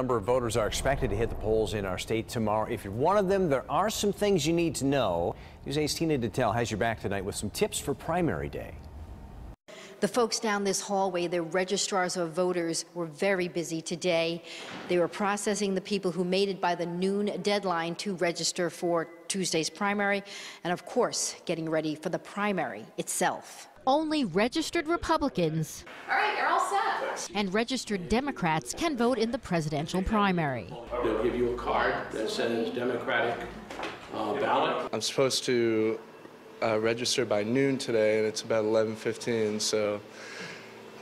Number of voters are expected to hit the polls in our state tomorrow. If you're one of them, there are some things you need to know. News 8's Tina Detelj has your back tonight with some tips for primary day. The folks down this hallway, the registrars of voters, were very busy today. They were processing the people who made it by the noon deadline to register for Tuesday's primary, and of course, getting ready for the primary itself. Only registered Republicans You're all set. and registered Democrats can vote in the presidential primary. They'll give you a card that says Democratic ballot. I'm supposed to register by noon today, and it's about 11:15, so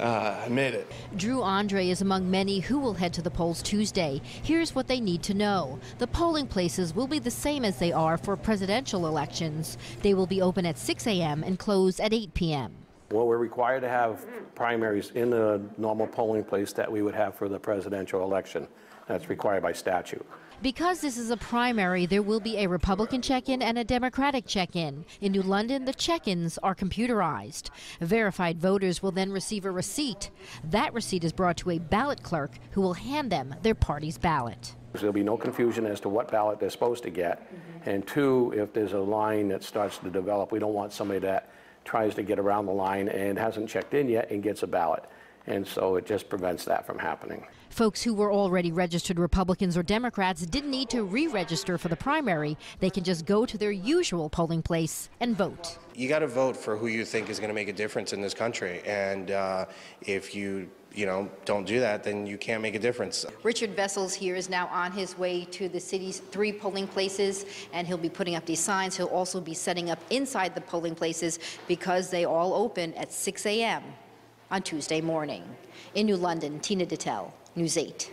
I made it. Drew Andre is among many who will head to the polls Tuesday. Here's what they need to know. The polling places will be the same as they are for presidential elections. They will be open at 6 a.m. and close at 8 p.m. Well, we're required to have primaries in the normal polling place that we would have for the presidential election. That's required by statute. Because this is a primary, there will be a Republican check-in and a Democratic check-in. In New London, the check-ins are computerized. Verified voters will then receive a receipt. That receipt is brought to a ballot clerk who will hand them their party's ballot. There'll be no confusion as to what ballot they're supposed to get. And two, if there's a line that starts to develop, we don't want somebody that tries to get around the line and hasn't checked in yet and gets a ballot. And so it just prevents that from happening. Folks who were already registered Republicans or Democrats didn't need to re-register for the primary. They can just go to their usual polling place and vote. You got to vote for who you think is going to make a difference in this country. And if you don't do that, then you can't make a difference. Richard Vessels here is now on his way to the city's 3 polling places, and he'll be putting up these signs. He'll also be setting up inside the polling places because they all open at 6 a.m. on Tuesday morning. In New London, Tina Detelj, News 8.